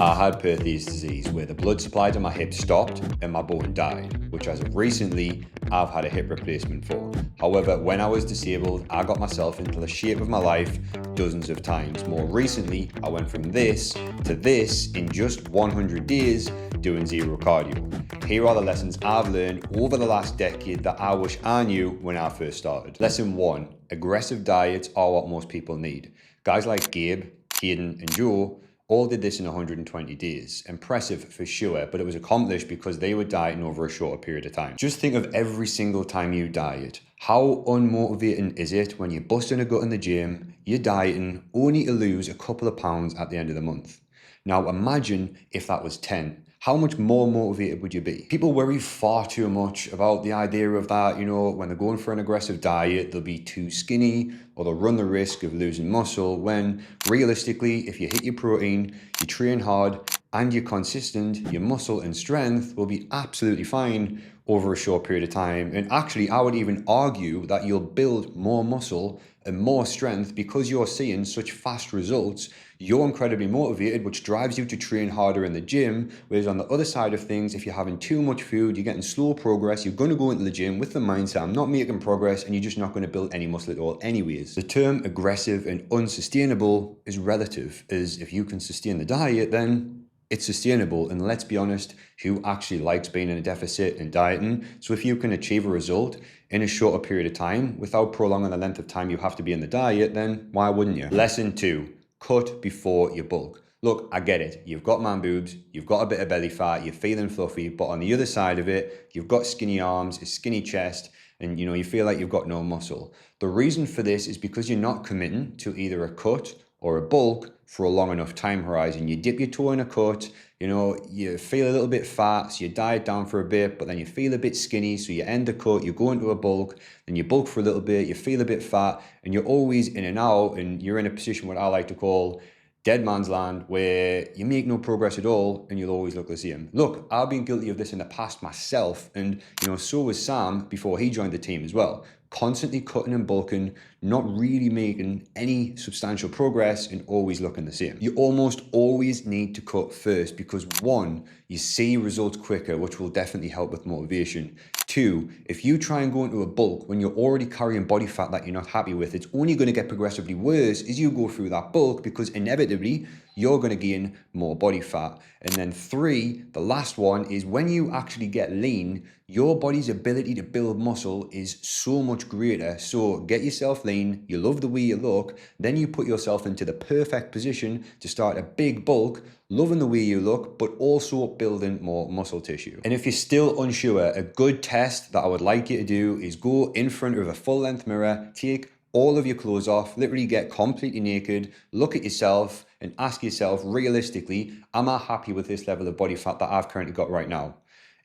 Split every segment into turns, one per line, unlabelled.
I had Perthes disease where the blood supply to my hip stopped and my bone died, which as of recently, I've had a hip replacement for. However, when I was disabled, I got myself into the shape of my life dozens of times. More recently, I went from this to this in just 100 days doing zero cardio. Here are the lessons I've learned over the last decade that I wish I knew when I first started. Lesson 1, aggressive diets are what most people need. Guys like Gabe, Caden and Joe all did this in 120 days. Impressive for sure, but it was accomplished because they were dieting over a shorter period of time. Just think of every single time you diet. How unmotivating is it when you're busting a gut in the gym, you're dieting, only to lose a couple of pounds at the end of the month? Now imagine if that was 10. How much more motivated would you be? People worry far too much about the idea of that, when they're going for an aggressive diet, they'll be too skinny or they'll run the risk of losing muscle when realistically, if you hit your protein, you train hard and you're consistent, your muscle and strength will be absolutely fine over a short period of time. And actually, I would even argue that you'll build more muscle and more strength because you're seeing such fast results. You're incredibly motivated, which drives you to train harder in the gym. Whereas on the other side of things, if you're having too much food, you're getting slow progress, you're going to go into the gym with the mindset, I'm not making progress, and you're just not going to build any muscle at all anyways. The term aggressive and unsustainable is relative, as if you can sustain the diet, then it's sustainable. And let's be honest, who actually likes being in a deficit and dieting? So if you can achieve a result in a shorter period of time without prolonging the length of time you have to be in the diet, then why wouldn't you? Lesson 2, cut before you bulk. Look, I get it. You've got man boobs, you've got a bit of belly fat, you're feeling fluffy, but on the other side of it, you've got skinny arms, a skinny chest, and you feel like you've got no muscle. The reason for this is because you're not committing to either a cut or a bulk for a long enough time horizon. You dip your toe in a cut, you feel a little bit fat, so you diet down for a bit, but then you feel a bit skinny, so you end the cut, you go into a bulk, then you bulk for a little bit, you feel a bit fat, and you're always in and out, and you're in a position what I like to call dead man's land, where you make no progress at all and you'll always look the same. Look, I've been guilty of this in the past myself, and so was Sam before he joined the team as well. Constantly cutting and bulking, not really making any substantial progress and always looking the same. You almost always need to cut first because 1, you see results quicker, which will definitely help with motivation. 2, if you try and go into a bulk when you're already carrying body fat that you're not happy with, it's only going to get progressively worse as you go through that bulk because inevitably you're going to gain more body fat. And then 3, the last one is when you actually get lean, your body's ability to build muscle is so much greater. So get yourself lean, you love the way you look, then you put yourself into the perfect position to start a big bulk, loving the way you look, but also building more muscle tissue. And if you're still unsure, a good test that I would like you to do is go in front of a full length mirror, take all of your clothes off, literally get completely naked, look at yourself and ask yourself realistically, am I happy with this level of body fat that I've currently got right now?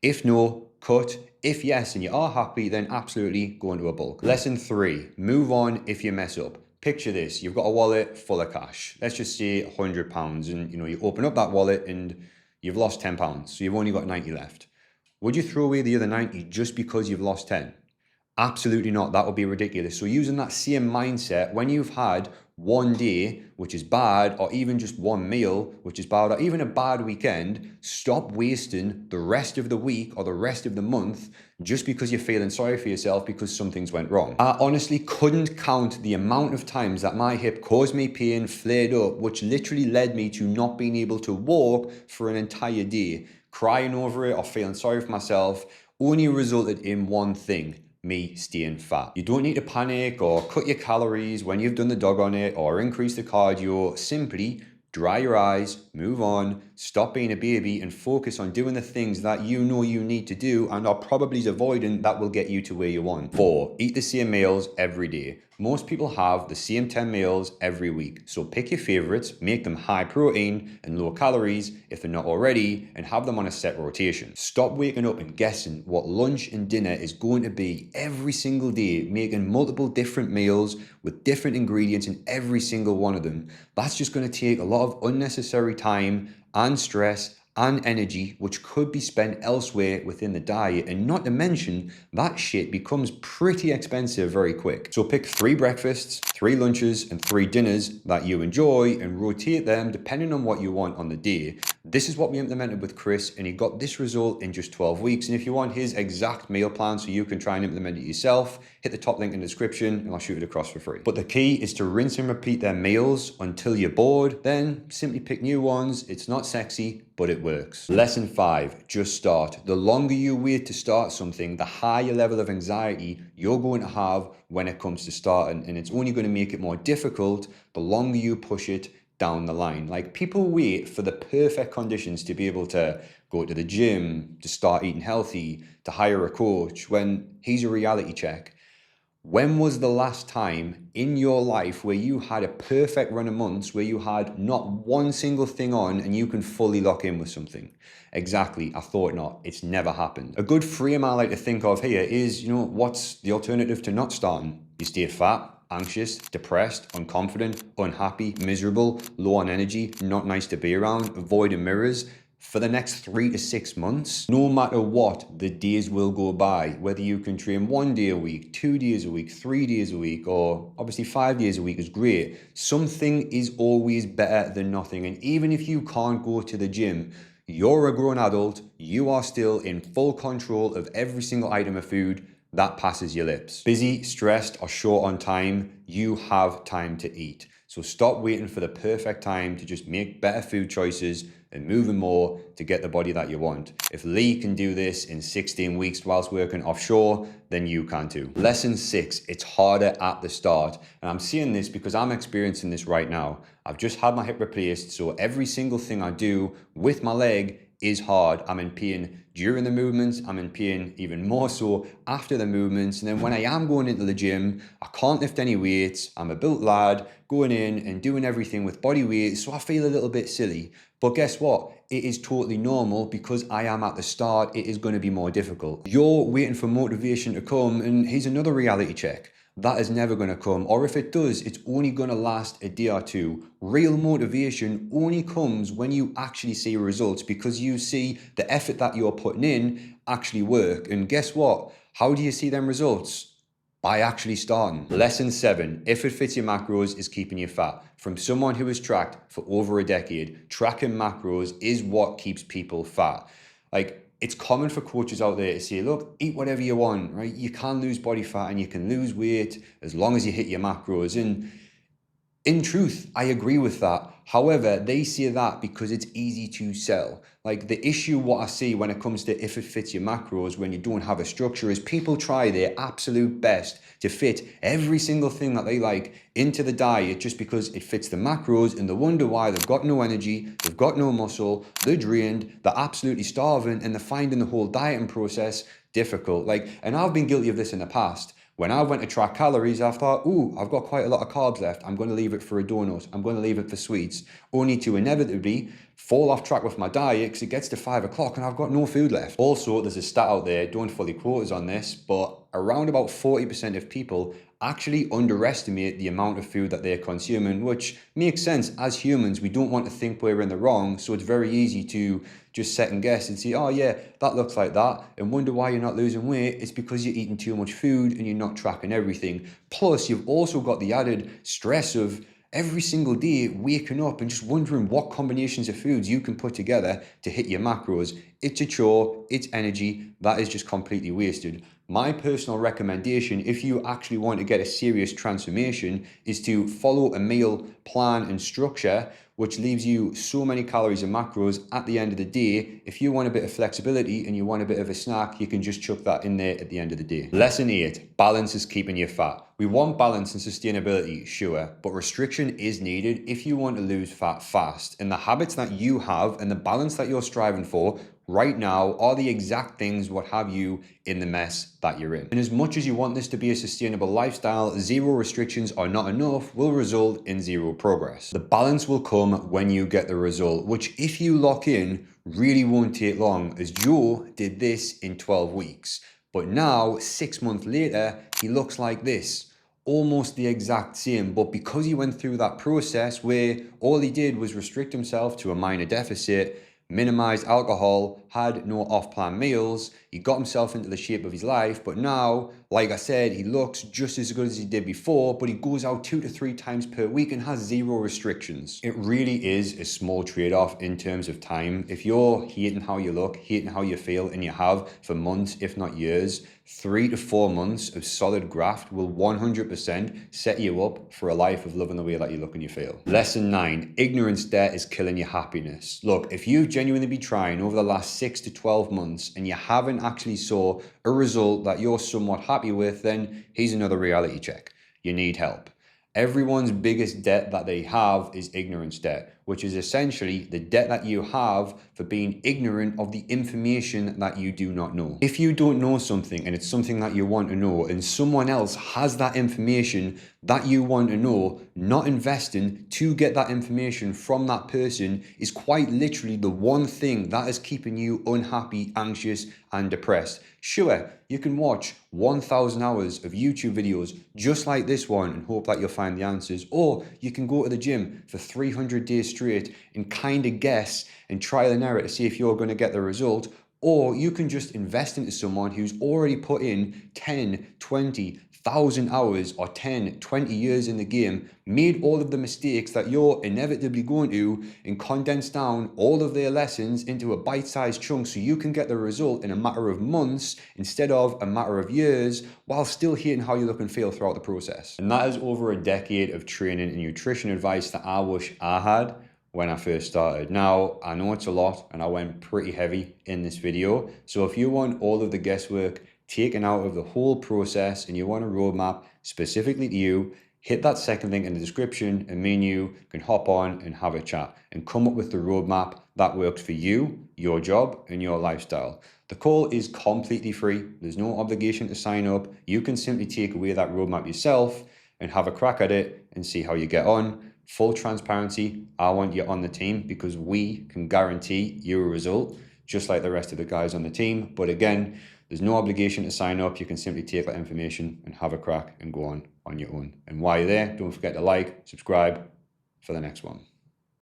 If no, cut. If yes, and you are happy, then absolutely go into a bulk. Lesson 3, move on if you mess up. Picture this, you've got a wallet full of cash. Let's just say £100 and you open up that wallet and you've lost £10. So you've only got 90 left. Would you throw away the other 90 just because you've lost 10? Absolutely not. That would be ridiculous. So using that same mindset, when you've had one day, which is bad, or even just one meal, which is bad, or even a bad weekend, stop wasting the rest of the week or the rest of the month just because you're feeling sorry for yourself because some things went wrong. I honestly couldn't count the amount of times that my hip caused me pain, flared up, which literally led me to not being able to walk for an entire day. Crying over it or feeling sorry for myself only resulted in one thing: me staying fat. You don't need to panic or cut your calories when you've done the dog on it or increase the cardio. Simply dry your eyes, move on, stop being a baby and focus on doing the things that you know you need to do and are probably avoiding that will get you to where you want. 4, eat the same meals every day. Most people have the same 10 meals every week. So pick your favorites, make them high protein and low calories if they're not already, and have them on a set rotation. Stop waking up and guessing what lunch and dinner is going to be every single day, making multiple different meals with different ingredients in every single one of them. That's just going to take a lot of unnecessary time and stress and energy which could be spent elsewhere within the diet, and not to mention that shit becomes pretty expensive very quick. So pick 3 breakfasts, 3 lunches, and 3 dinners that you enjoy and rotate them depending on what you want on the day. This is what we implemented with Chris, and he got this result in just 12 weeks. And if you want his exact meal plan so you can try and implement it yourself, hit the top link in the description and I'll shoot it across for free. But the key is to rinse and repeat their meals until you're bored, then simply pick new ones. It's not sexy, but it works. Lesson 5, just start. The longer you wait to start something, the higher level of anxiety you're going to have when it comes to starting, and it's only going to make it more difficult the longer you push it down the line. Like, people wait for the perfect conditions to be able to go to the gym, to start eating healthy, to hire a coach, when here's a reality check. When was the last time in your life where you had a perfect run of months where you had not one single thing on and you can fully lock in with something? Exactly, I thought not. It's never happened. A good frame I like to think of here is, what's the alternative to not starting? You stay fat, anxious, depressed, unconfident, unhappy, miserable, low on energy, not nice to be around, avoiding mirrors. For the next 3 to 6 months, no matter what, the days will go by. Whether you can train 1 day a week, 2 days a week, 3 days a week, or obviously 5 days a week is great. Something is always better than nothing. And even if you can't go to the gym, you're a grown adult, you are still in full control of every single item of food that passes your lips. Busy, stressed, or short on time, you have time to eat. So stop waiting for the perfect time to just make better food choices and moving more to get the body that you want. If Lee can do this in 16 weeks whilst working offshore, then you can too. Lesson 6, it's harder at the start. And I'm seeing this because I'm experiencing this right now. I've just had my hip replaced, so every single thing I do with my leg is hard. I'm in pain during the movements, I'm in pain even more so after the movements, and then when I am going into the gym, I can't lift any weights. I'm a built lad going in and doing everything with body weight, so I feel a little bit silly. But guess what? It is totally normal because I am at the start. It is going to be more difficult. You're waiting for motivation to come, and here's another reality check. That is never going to come, or if it does, it's only going to last a day or two. Real motivation only comes when you actually see results, because you see the effort that you're putting in actually work. And guess what? How do you see them results? By actually starting. Lesson 7, if it fits your macros, is keeping you fat. From someone who has tracked for over a decade, tracking macros is what keeps people fat. It's common for coaches out there to say, look, eat whatever you want, right? You can lose body fat and you can lose weight as long as you hit your macros. And in truth, I agree with that. However, they say that because it's easy to sell. Like, the issue, what I see when it comes to if it fits your macros when you don't have a structure, is people try their absolute best to fit every single thing that they like into the diet just because it fits the macros, and they wonder why they've got no energy, they've got no muscle, they're drained, they're absolutely starving, and they're finding the whole dieting process difficult. And I've been guilty of this in the past. When I went to track calories, I thought, ooh, I've got quite a lot of carbs left. I'm going to leave it for a donut. I'm going to leave it for sweets. Only to inevitably fall off track with my diet because it gets to 5 o'clock and I've got no food left. Also, there's a stat out there, don't fully quote us on this, but around about 40% of people actually underestimate the amount of food that they're consuming, which makes sense. As humans, we don't want to think we're in the wrong, so it's very easy to just second guess and say, oh yeah, that looks like that, and wonder why you're not losing weight. It's because you're eating too much food and you're not tracking everything. Plus, you've also got the added stress of every single day waking up and just wondering what combinations of foods you can put together to hit your macros. It's a chore, it's energy, that is just completely wasted. My personal recommendation, if you actually want to get a serious transformation, is to follow a meal plan and structure, which leaves you so many calories and macros at the end of the day. If you want a bit of flexibility and you want a bit of a snack, you can just chuck that in there at the end of the day. Lesson 8, balance is keeping you fat. We want balance and sustainability, sure, but restriction is needed if you want to lose fat fast. And the habits that you have and the balance that you're striving for right now are the exact things what have you in the mess that you're in. And as much as you want this to be a sustainable lifestyle, zero restrictions are not enough will result in zero progress. The balance will come when you get the result, which if you lock in, really won't take long, as Joe did this in 12 weeks. But now, 6 months later, he looks like this. Almost the exact same, but because he went through that process where all he did was restrict himself to a minor deficit, minimized alcohol, had no off-plan meals, he got himself into the shape of his life, but now, like I said, he looks just as good as he did before, but he goes out 2 to 3 times per week and has 0 restrictions. It really is a small trade-off in terms of time. If you're hating how you look, hating how you feel, and you have for months, if not years, 3 to 4 months of solid graft will 100% set you up for a life of loving the way that you look and you feel. Lesson 9, ignorance debt is killing your happiness. Look, if you've genuinely been trying over the last 6 to 12 months and you haven't actually saw a result that you're somewhat happy with, then here's another reality check. You need help. Everyone's biggest debt that they have is ignorance debt, which is essentially the debt that you have for being ignorant of the information that you do not know. If you don't know something and it's something that you want to know and someone else has that information that you want to know, not investing to get that information from that person is quite literally the one thing that is keeping you unhappy, anxious, and depressed. Sure, you can watch 1,000 hours of YouTube videos just like this one and hope that you'll find the answers, or you can go to the gym for 300 days straight and kind of guess and trial and error to see if you're going to get the result, or you can just invest into someone who's already put in 10, 20,000 hours or 10, 20 years in the game, made all of the mistakes that you're inevitably going to, and condensed down all of their lessons into a bite-sized chunk so you can get the result in a matter of months instead of a matter of years, while still hating how you look and feel throughout the process. And that is over a decade of training and nutrition advice that I wish I had when I first started. Now, I know it's a lot and I went pretty heavy in this video. So if you want all of the guesswork taken out of the whole process and you want a roadmap specifically to you, hit that second link in the description and me and you can hop on and have a chat and come up with the roadmap that works for you, your job, and your lifestyle. The call is completely free. There's no obligation to sign up. You can simply take away that roadmap yourself and have a crack at it and see how you get on. Full transparency, I want you on the team because we can guarantee you a result, just like the rest of the guys on the team. But again, there's no obligation to sign up. You can simply take that information and have a crack and go on your own. And while you're there, don't forget to like, subscribe for the next one.